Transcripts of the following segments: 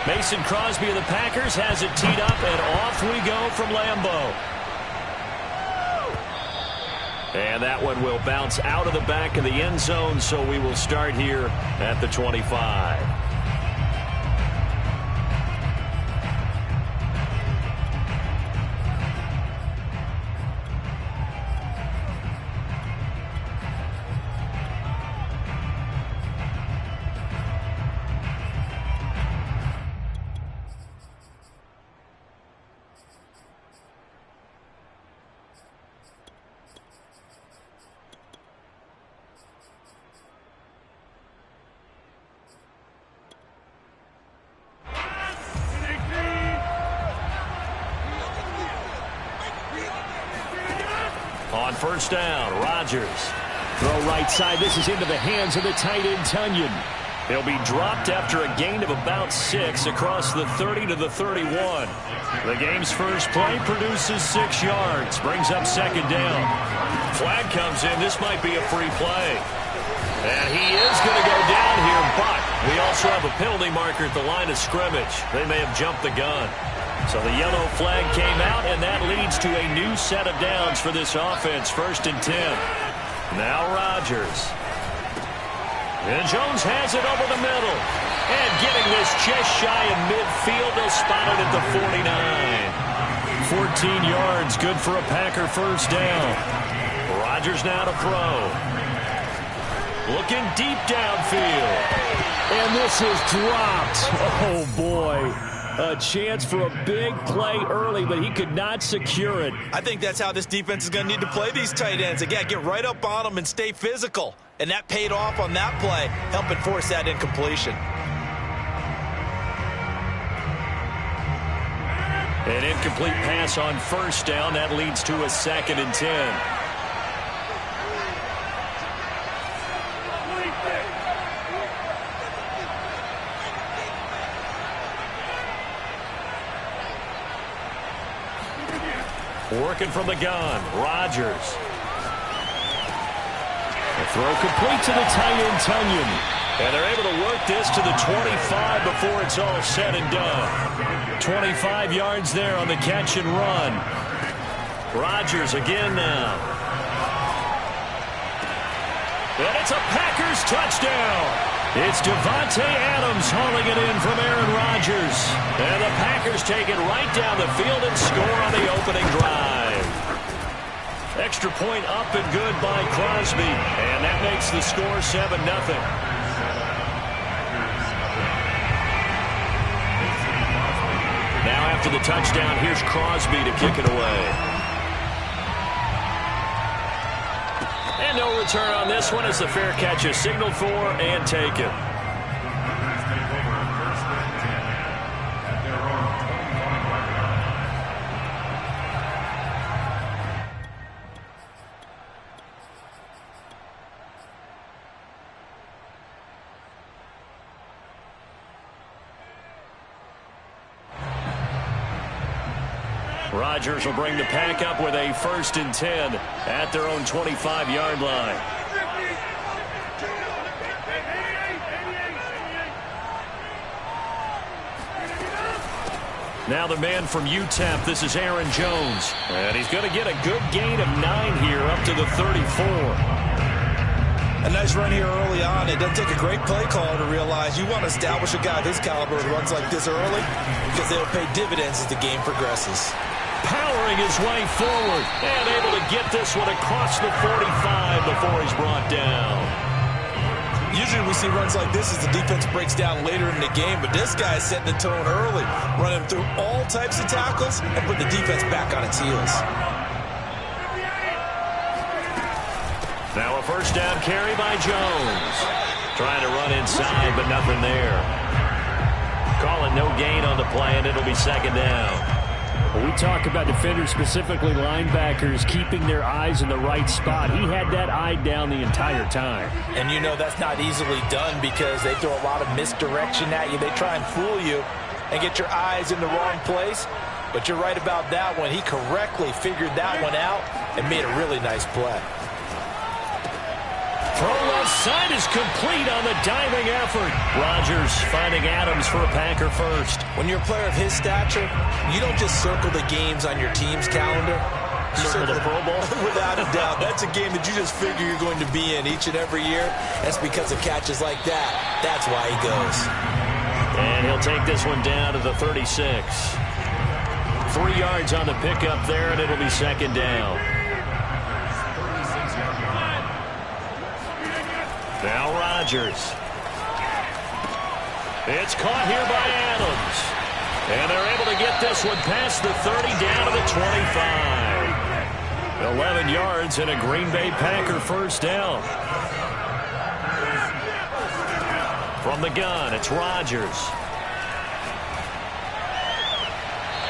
Mason Crosby of the Packers has it teed up, and off we go from Lambeau. And that one will bounce out of the back of the end zone, so we will start here at the 25. On first down, Rodgers. Throw right side. This is into the hands of the tight end, Tunyon. He'll be dropped after a gain of about 6 across the 30 to the 31. The game's first play produces 6 yards. Brings up second down. Flag comes in. This might be a free play. And he is going to go down here, but we also have a penalty marker at the line of scrimmage. They may have jumped the gun. So the yellow flag came out, and that leads to a new set of downs for this offense. 1st and 10. Now Rodgers. And Jones has it over the middle. And getting this just shy of midfield, they'll spot it at the 49. 14 yards, good for a Packer first down. Rodgers now to throw. Looking deep downfield. And this is dropped. Oh, boy. A chance for a big play early, but he could not secure it. I think that's how this defense is going to need to play these tight ends. Again, get right up on them and stay physical. And that paid off on that play, helping force that incompletion. An incomplete pass on first down. That leads to a 2nd and 10. Working from the gun, Rodgers. The throw complete to the tight end, Tunyon. And they're able to work this to the 25 before it's all said and done. 25 yards there on the catch and run. Rodgers again now. And it's a Packers touchdown. It's Devontae Adams hauling it in from Aaron Rodgers. And the Packers take it right down the field and score on the opening drive. Extra point up and good by Crosby. And that makes the score 7-0. Now after the touchdown, here's Crosby to kick it away. And no return on this one as the fair catch is signaled for and taken. Rodgers will bring the pack up with a 1st and 10 at their own 25-yard line. Now the man from UTEP, this is Aaron Jones. And he's going to get a good gain of 9 here up to the 34. A nice run here early on. It doesn't take a great play caller to realize you want to establish a guy of his caliber who runs like this early because they'll pay dividends as the game progresses. Powering his way forward and able to get this one across the 45 before he's brought down. Usually we see runs like this as the defense breaks down later in the game, but this guy is setting the tone early, running through all types of tackles and put the defense back on its heels. Now a first down carry by Jones. Trying to run inside, but nothing there. Calling no gain on the play, and it'll be 2nd down. When we talk about defenders, specifically linebackers, keeping their eyes in the right spot, he had that eye down the entire time. And you know that's not easily done because they throw a lot of misdirection at you. They try and fool you and get your eyes in the wrong place. But you're right about that one. He correctly figured that one out and made a really nice play. Throw left side is complete on the diving effort. Rodgers finding Adams for a Packer first. When you're a player of his stature, you don't just circle the games on your team's calendar. You Circle the Pro Bowl? Without a doubt. That's a game that you just figure you're going to be in each and every year. That's because of catches like that. That's why he goes. And he'll take this one down to the 36. 3 yards on the pickup there, and it'll be second down. Now Rodgers. It's caught here by Adams. And they're able to get this one past the 30 down to the 25. 11 yards and a Green Bay Packer first down. From the gun, it's Rodgers.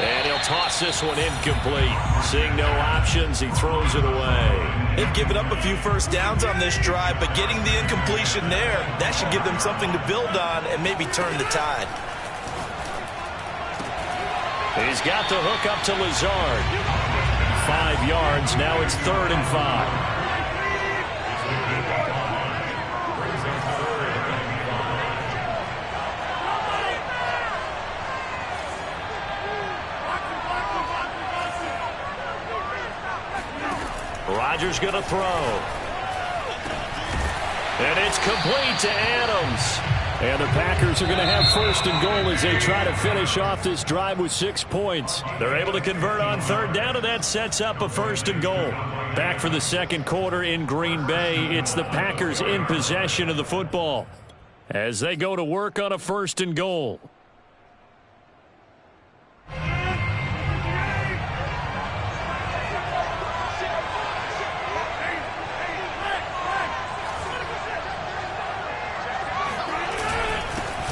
And he'll toss this one incomplete. Seeing no options, he throws it away. They've given up a few first downs on this drive, but getting the incompletion there, that should give them something to build on and maybe turn the tide. He's got the hook up to Lazard. 5 yards. Now it's 3rd and 5. Rodgers going to throw. And it's complete to Adams. And the Packers are going to have 1st and goal as they try to finish off this drive with 6 points. They're able to convert on 3rd down, and that sets up a 1st and goal. Back for the second quarter in Green Bay. It's the Packers in possession of the football as they go to work on a 1st and goal.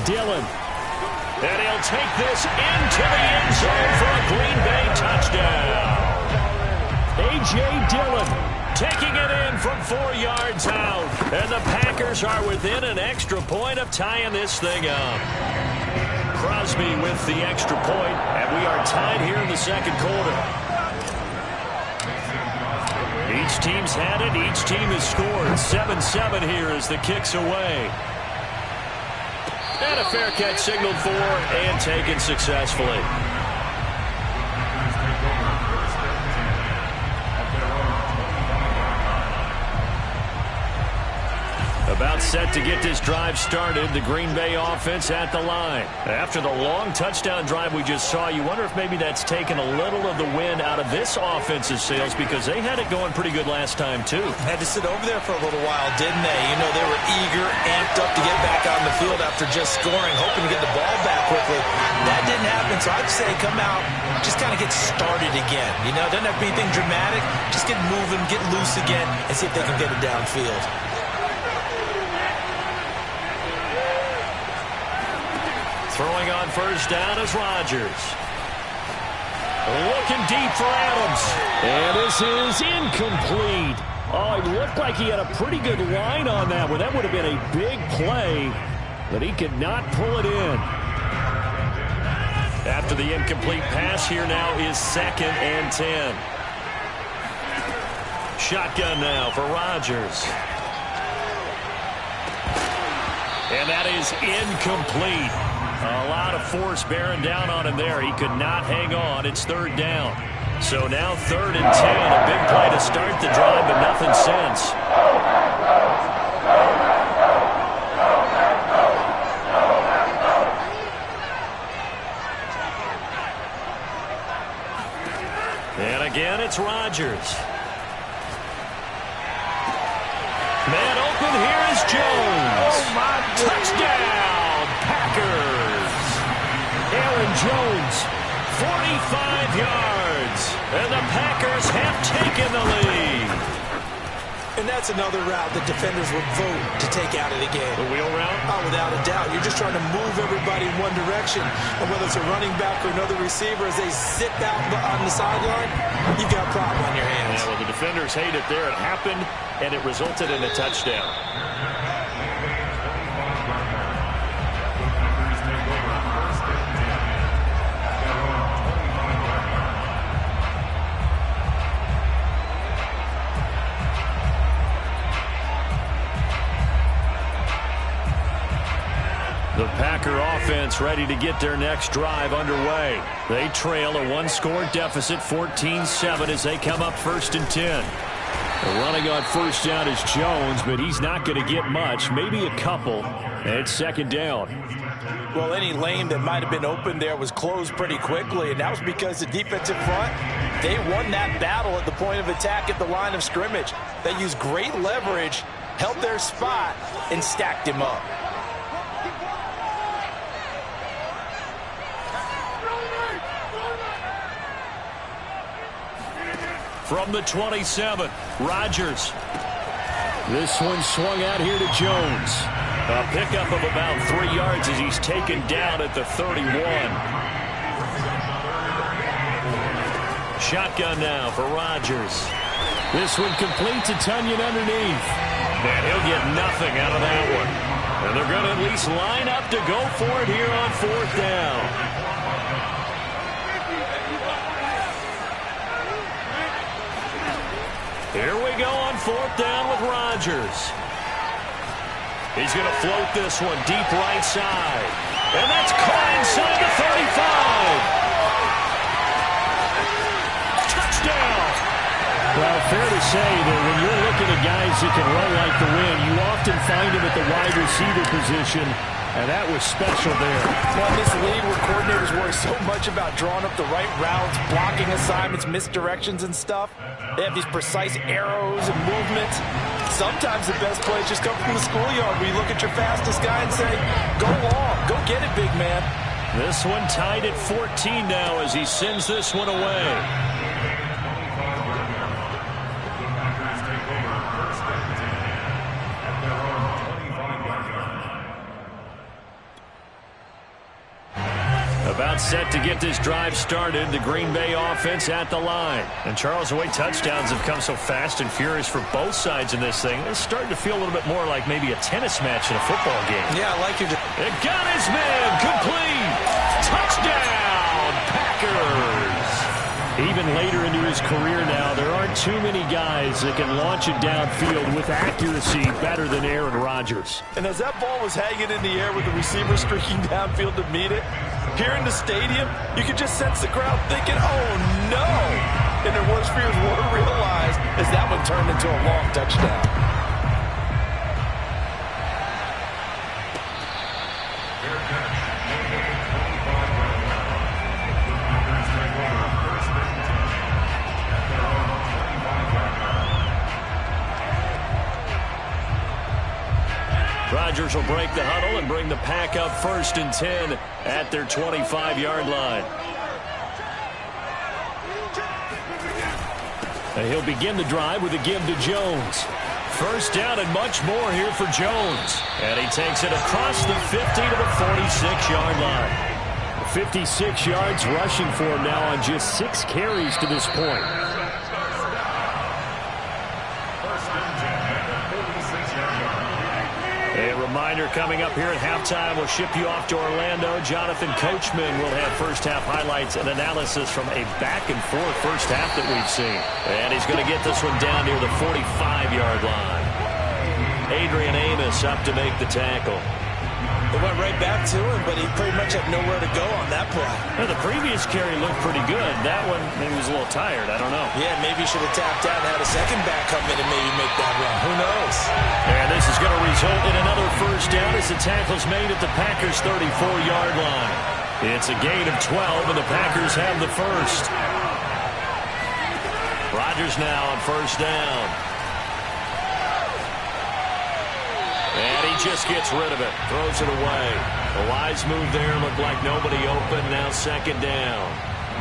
Dillon. And he'll take this into the end zone for a Green Bay touchdown. A.J. Dillon taking it in from 4 yards out. And the Packers are within an extra point of tying this thing up. Crosby with the extra point, and we are tied here in the second quarter. Each team's had it. Each team has scored. 7-7 here as the kick's away. And a fair catch signaled for and taken successfully. About set to get this drive started. The Green Bay offense at the line. After the long touchdown drive we just saw, you wonder if maybe that's taken a little of the wind out of this offense's sails because they had it going pretty good last time, too. Had to sit over there for a little while, didn't they? You know, they were eager, amped up to get back on the field after just scoring, hoping to get the ball back quickly. That didn't happen, so I'd say come out, just kind of get started again. You know, it doesn't have to be anything dramatic. Just get moving, get loose again, and see if they can get it downfield. Throwing on 1st down is Rodgers. Looking deep for Adams. And this is incomplete. Oh, it looked like he had a pretty good line on that one. That would have been a big play, but he could not pull it in. After the incomplete pass, here now is 2nd and 10. Shotgun now for Rodgers. And that is incomplete. A lot of force bearing down on him there. He could not hang on. It's 3rd down. So now 3rd and 10. A big play to start the drive, but nothing since. And again, it's Rodgers. Man open, here is Jones. Oh, my Touchdown, Packers. Aaron Jones, 45 yards. And the Packers have taken the lead. And that's another route that defenders would vote to take out of the game. The wheel route? Oh, without a doubt. You're just trying to move everybody in one direction. And whether it's a running back or another receiver, as they zip out on the sideline, you've got a problem on your hands. Yeah, well, the defenders hate it there. It happened, and it resulted in a touchdown. Packer offense ready to get their next drive underway. They trail a one-score deficit, 14-7, as they come up 1st and 10. The running on first down is Jones, but he's not going to get much, maybe a couple. And it's 2nd down. Well, any lane that might have been open there was closed pretty quickly, and that was because the defensive front, they won that battle at the point of attack at the line of scrimmage. They used great leverage, held their spot, and stacked him up. From the 27, Rodgers. This one swung out here to Jones. A pickup of about 3 yards as he's taken down at the 31. Shotgun now for Rodgers. This one complete to Tonyan underneath. And he'll get nothing out of that one. And they're going to at least line up to go for it here on 4th down. Here we go on 4th down with Rodgers. He's going to float this one deep right side. And that's caught inside the 35. Touchdown. Well, fair to say that when you're looking at guys that can run like the wind, you often find them at the wide receiver position, and that was special there. Well, in this league where coordinators worry so much about drawing up the right routes, blocking assignments, misdirections and stuff, they have these precise arrows and movements. Sometimes the best plays just come from the schoolyard where you look at your fastest guy and say, go long, go get it, big man. This one tied at 14 now as he sends this one away. About set to get this drive started. The Green Bay offense at the line. And Charles, the way touchdowns have come so fast and furious for both sides in this thing, it's starting to feel a little bit more like maybe a tennis match in a football game. Yeah, I like you. It got his man complete. Touchdown, Packers. Even later into his career now, there aren't too many guys that can launch it downfield with accuracy better than Aaron Rodgers. And as that ball was hanging in the air with the receiver streaking downfield to meet it, here in the stadium, you could just sense the crowd thinking, oh, no. And their worst fears were realized as that one turned into a long touchdown. Rodgers will break the huddle and bring the Pack up 1st and 10 at their 25-yard line. And he'll begin the drive with a give to Jones. 1st down and much more here for Jones. And he takes it across the 50 to the 46-yard line. 56 yards rushing for him now on just 6 carries to this point. A reminder coming up here at halftime, we'll ship you off to Orlando. Jonathan Coachman will have first-half highlights and analysis from a back-and-forth first half that we've seen. And he's going to get this one down near the 45-yard line. Adrian Amos up to make the tackle. They went right back to him, but he pretty much had nowhere to go on that play. Well, the previous carry looked pretty good. That one, maybe was a little tired. I don't know. Yeah, maybe he should have tapped out and had a second back come in and maybe make that run. Who knows? And this is going to result in another first down as the tackle's made at the Packers' 34-yard line. It's a gain of 12, and the Packers have the first. Rodgers now on 1st down. And he just gets rid of it. Throws it away. A wise move there. Looked like nobody open. Now 2nd down.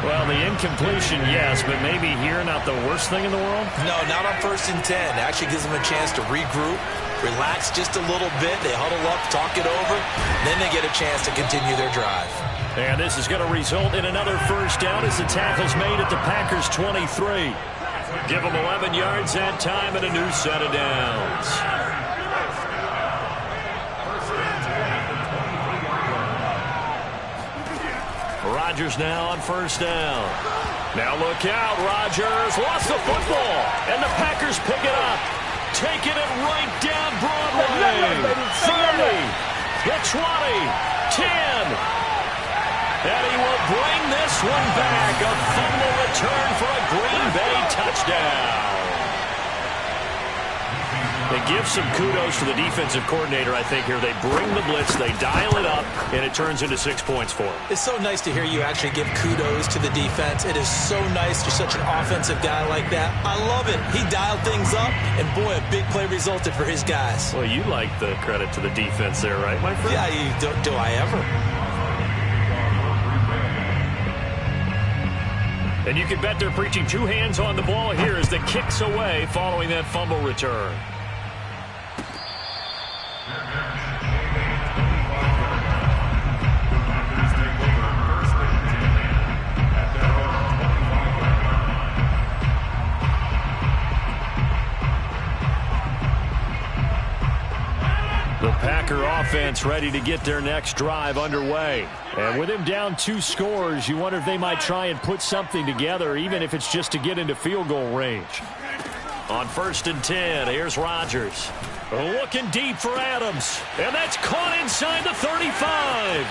Well, the incompletion, yes, but maybe here not the worst thing in the world? No, not on 1st and 10. It actually gives them a chance to regroup, relax just a little bit. They huddle up, talk it over. Then they get a chance to continue their drive. And this is going to result in another first down as the tackle's made at the Packers' 23. Give them 11 yards that time and a new set of downs. Rodgers now on 1st down. Now look out, Rodgers lost the football, and the Packers pick it up, taking it right down Broadway. 30. The 20, 10. And he will bring this one back. A fumble return for a Green Bay touchdown. They give some kudos to the defensive coordinator, I think, here. They bring the blitz, they dial it up, and it turns into 6 points for them. It's so nice to hear you actually give kudos to the defense. It is so nice. You're such an offensive guy like that. I love it. He dialed things up, and boy, a big play resulted for his guys. Well, you like the credit to the defense there, right, my friend? Yeah, do I ever? And you can bet they're preaching two hands on the ball here as the kick's away following that fumble return. The Packer offense ready to get their next drive underway. And with him down 2 scores, you wonder if they might try and put something together, even if it's just to get into field goal range. On 1st and 10, here's Rodgers. Looking deep for Adams. And that's caught inside the 35.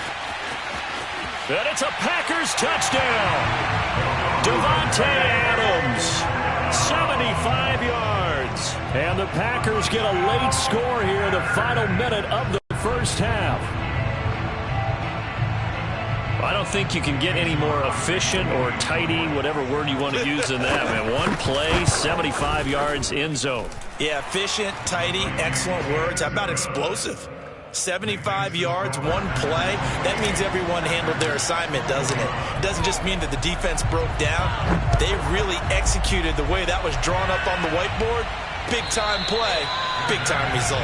And it's a Packers touchdown. Devontae Adams, 75 yards. And the Packers get a late score here in the final minute of the first half. I don't think you can get any more efficient or tidy, whatever word you want to use in that, man. One play, 75 yards, end zone. Yeah, efficient, tidy, excellent words. How about explosive? 75 yards, one play. That means everyone handled their assignment, doesn't it? It doesn't just mean that the defense broke down. They really executed the way that was drawn up on the whiteboard. Big-time play, big-time result.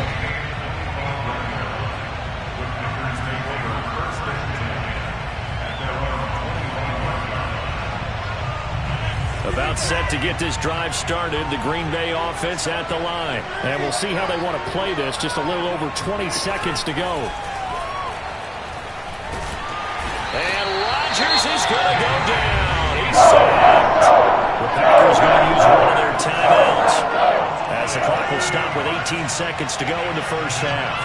About set to get this drive started. The Green Bay offense at the line. And we'll see how they want to play this. Just a little over 20 seconds to go. And Rodgers is going to go down. He's sacked. The Packers going to use one of their timeouts as the clock will stop with 18 seconds to go in the first half.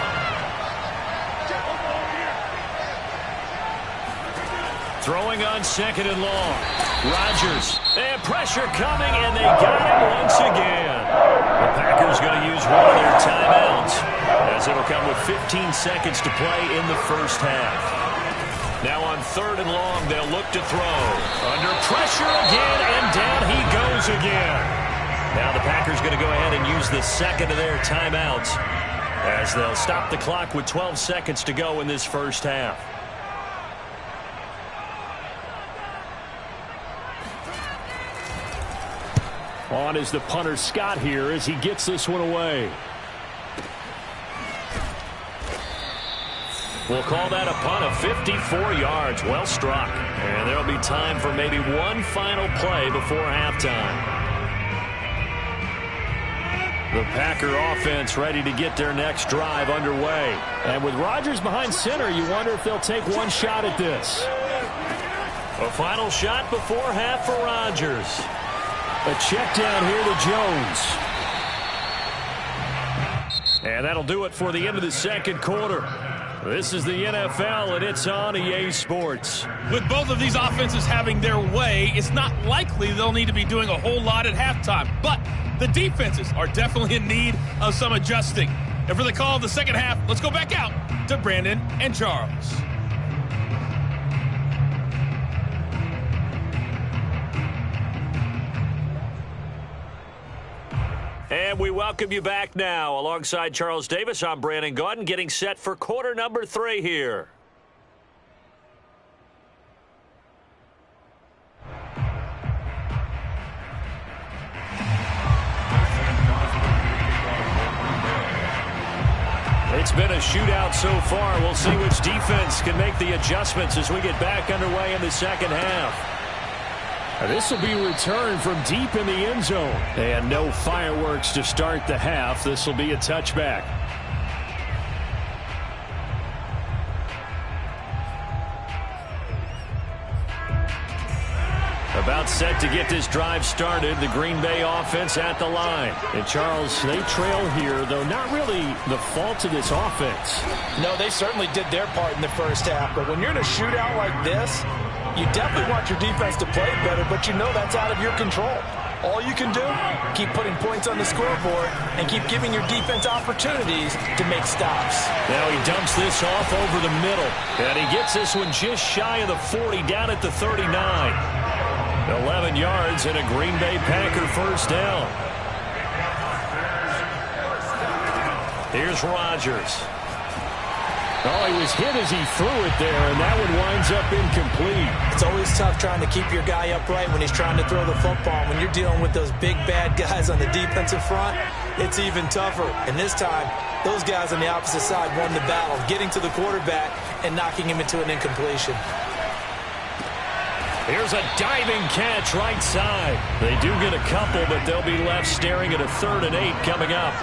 Throwing on 2nd and long. Rodgers. And pressure coming, and they got him once again. The Packers going to use one of their timeouts as it'll come with 15 seconds to play in the first half. Now on 3rd and long, they'll look to throw. Under pressure again, and down he goes again. Now the Packers going to go ahead and use the second of their timeouts as they'll stop the clock with 12 seconds to go in this first half. On is the punter Scott here as he gets this one away. We'll call that a punt of 54 yards. Well struck. And there'll be time for maybe one final play before halftime. The Packer offense ready to get their next drive underway. And with Rodgers behind center, you wonder if they'll take one shot at this. A final shot before half for Rodgers. A check down here to Jones. And that'll do it for the end of the second quarter. This is the NFL, and it's on EA Sports. With both of these offenses having their way, it's not likely they'll need to be doing a whole lot at halftime. But the defenses are definitely in need of some adjusting. And for the call of the second half, let's go back out to Brandon and Charles. And we welcome you back now. Alongside Charles Davis, I'm Brandon Gaudin, getting set for quarter number 3 here. It's been a shootout so far. We'll see which defense can make the adjustments as we get back underway in the second half. This will be returned from deep in the end zone. And no fireworks to start the half. This will be a touchback. About about set to get this drive started. The Green Bay offense at the line. And Charles, they trail here, though not really the fault of this offense. No, they certainly did their part in the first half. But when you're in a shootout like this, you definitely want your defense to play better, but you know that's out of your control. All you can do, keep putting points on the scoreboard and keep giving your defense opportunities to make stops. Now he dumps this off over the middle. And he gets this one just shy of the 40, down at the 39. 11 yards and a Green Bay Packer first down. Here's Rodgers. Oh, he was hit as he threw it there, and that one winds up incomplete. It's always tough trying to keep your guy upright when he's trying to throw the football. When you're dealing with those big, bad guys on the defensive front, it's even tougher. And this time, those guys on the opposite side won the battle, getting to the quarterback and knocking him into an incompletion. Here's a diving catch right side. They do get a couple, but they'll be left staring at a 3rd and 8 coming up.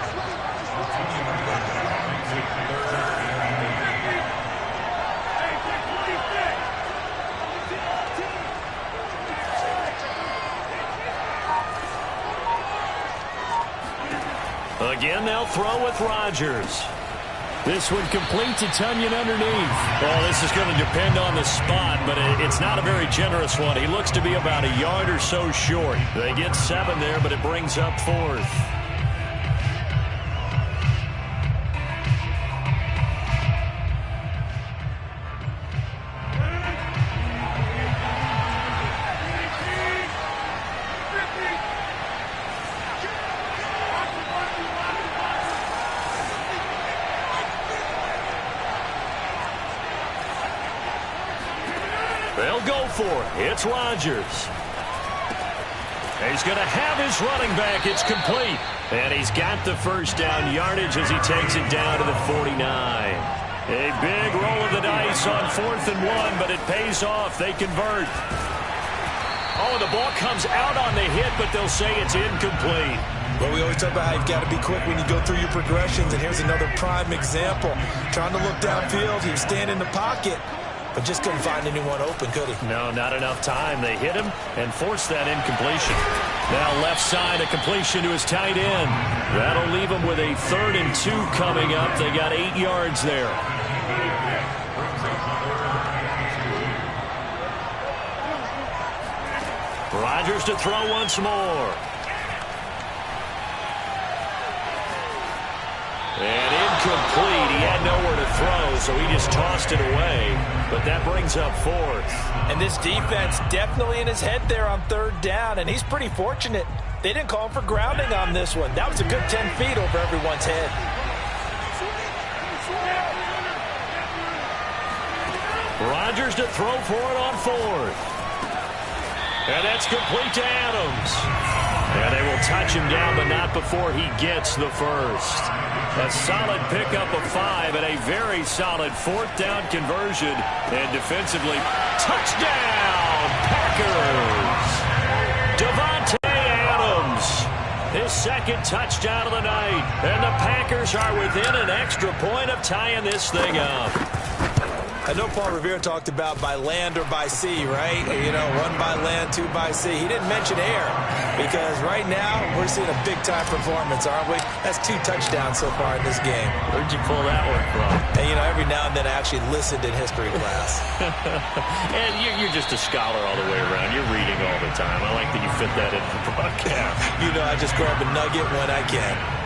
Again, they'll throw with Rodgers. This one complete to Tonyan underneath. Well, this is going to depend on the spot, but it's not a very generous one. He looks to be about a yard or so short. They get 7 there, but it brings up 4th. They'll go for it. It's Rodgers. He's going to have his running back. It's complete. And he's got the first down yardage as he takes it down to the 49. A big roll of the dice on 4th and 1, but it pays off. They convert. Oh, the ball comes out on the hit, but they'll say it's incomplete. Well, we always talk about how you've got to be quick when you go through your progressions, and here's another prime example. Trying to look downfield, he was standing in the pocket, but just couldn't find anyone open, could he? No, not enough time. They hit him and forced that incompletion. Now left side, a completion to his tight end. That'll leave him with a 3rd and 2 coming up. They got 8 yards there. Rodgers to throw once more. And incomplete. He had nowhere to throw, so he just tossed it away. But that brings up 4th. And this defense definitely in his head there on 3rd down, and he's pretty fortunate. They didn't call him for grounding on this one. That was a good 10 feet over everyone's head. Rodgers to throw for it on 4th. And that's complete to Adams. And they will touch him down, but not before he gets the first. A solid pickup of 5 and a very solid 4th down conversion. And defensively, touchdown, Packers! Davante Adams, his 2nd touchdown of the night. And the Packers are within an extra point of tying this thing up. I know Paul Revere talked about by land or by sea, right? You know, 1 by land, 2 by sea. He didn't mention air because right now we're seeing a big-time performance, aren't we? That's 2 touchdowns so far in this game. Where'd you pull that one from? And, you know, every now and then I actually listened in history class. And you're just a scholar all the way around. You're reading all the time. I like that you fit that into the broadcast. You know, I just grab a nugget when I can.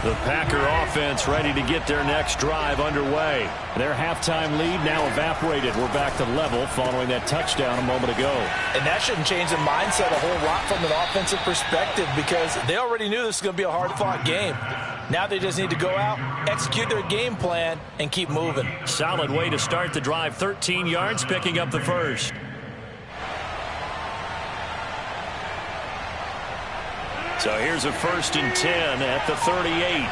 The Packer offense ready to get their next drive underway. Their halftime lead now evaporated. We're back to level following that touchdown a moment ago. And that shouldn't change the mindset a whole lot from an offensive perspective because they already knew this was going to be a hard-fought game. Now they just need to go out, execute their game plan, and keep moving. Solid way to start the drive. 13 yards, picking up the first. So here's a 1st and 10 at the 38.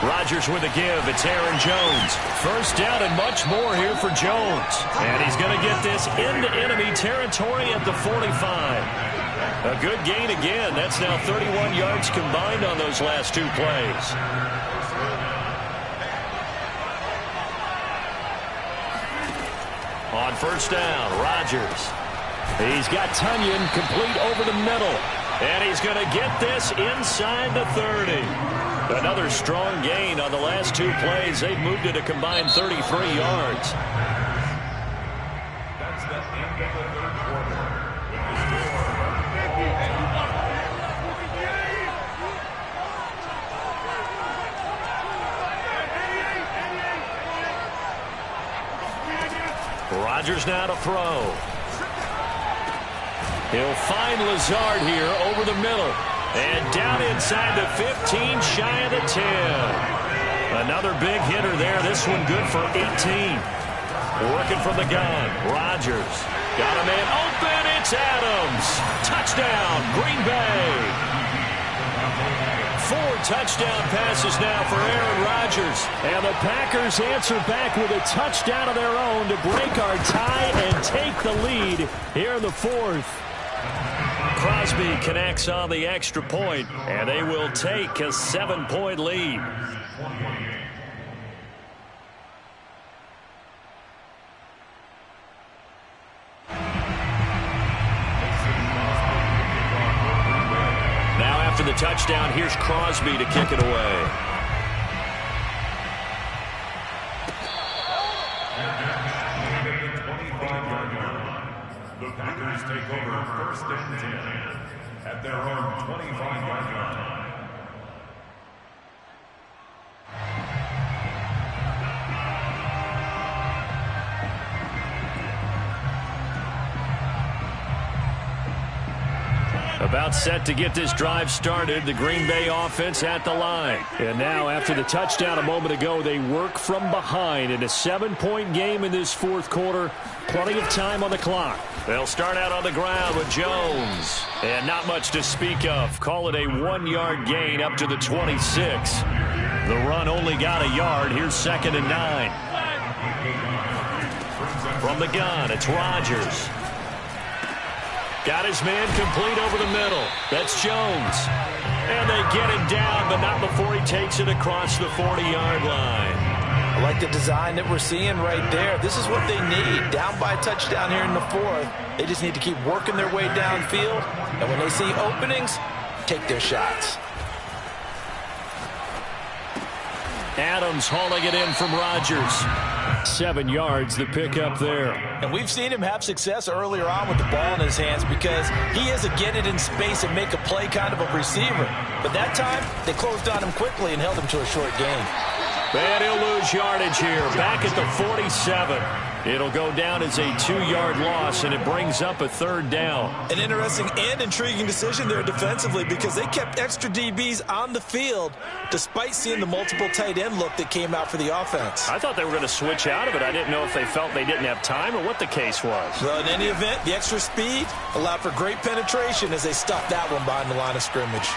Rodgers with a give. It's Aaron Jones. First down and much more here for Jones. And he's going to get this into enemy territory at the 45. A good gain again. That's now 31 yards combined on those last 2 plays. On first down, Rodgers. He's got Tunyon complete over the middle. And he's going to get this inside the 30. Another strong gain on the last 2 plays. They've moved it a combined 33 yards. That's the end of the third quarter. Rodgers now to throw. He'll find Lazard here over the middle. And down inside the 15, shy of the 10. Another big hitter there. This one good for 18. Working from the gun. Rodgers. Got a man open. It's Adams. Touchdown, Green Bay. 4 touchdown passes now for Aaron Rodgers. And the Packers answer back with a touchdown of their own to break our tie and take the lead here in the 4th. Crosby connects on the extra point, and they will take a 7-point lead. Now after the touchdown, here's Crosby to kick it away. The Packers take over first and 10 at their own 25-yard line. About set to get this drive started. The Green Bay offense at the line. And now after the touchdown a moment ago, they work from behind in a 7-point game in this 4th quarter. Plenty of time on the clock. They'll start out on the ground with Jones. And not much to speak of. Call it a 1-yard gain up to the 26. The run only got a yard. Here's 2nd and 9. From the gun, it's Rodgers. Got his man complete over the middle. That's Jones. And they get him down, but not before he takes it across the 40-yard line. I like the design that we're seeing right there. This is what they need. Down by a touchdown here in the 4th. They just need to keep working their way downfield. And when they see openings, take their shots. Adams hauling it in from Rodgers. 7 yards, the pickup there. And we've seen him have success earlier on with the ball in his hands because he is a get it in space and make a play kind of a receiver. But that time, they closed on him quickly and held him to a short gain. And he'll lose yardage here. Back at the 47. It'll go down as a 2-yard loss, and it brings up a 3rd down. An interesting and intriguing decision there defensively because they kept extra DBs on the field despite seeing the multiple tight end look that came out for the offense. I thought they were going to switch out of it. I didn't know if they felt they didn't have time or what the case was. Well, in any event, the extra speed allowed for great penetration as they stuffed that one behind the line of scrimmage.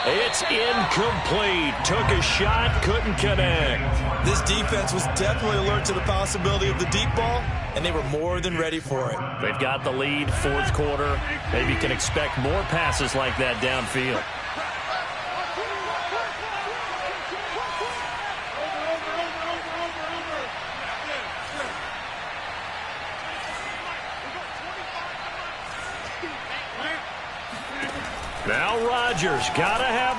It's incomplete. Took a shot, couldn't connect. This defense was definitely alert to the possibility of the deep ball, and they were more than ready for it. They've got the lead, 4th quarter. Maybe you can expect more passes like that downfield. Now Rodgers got to have the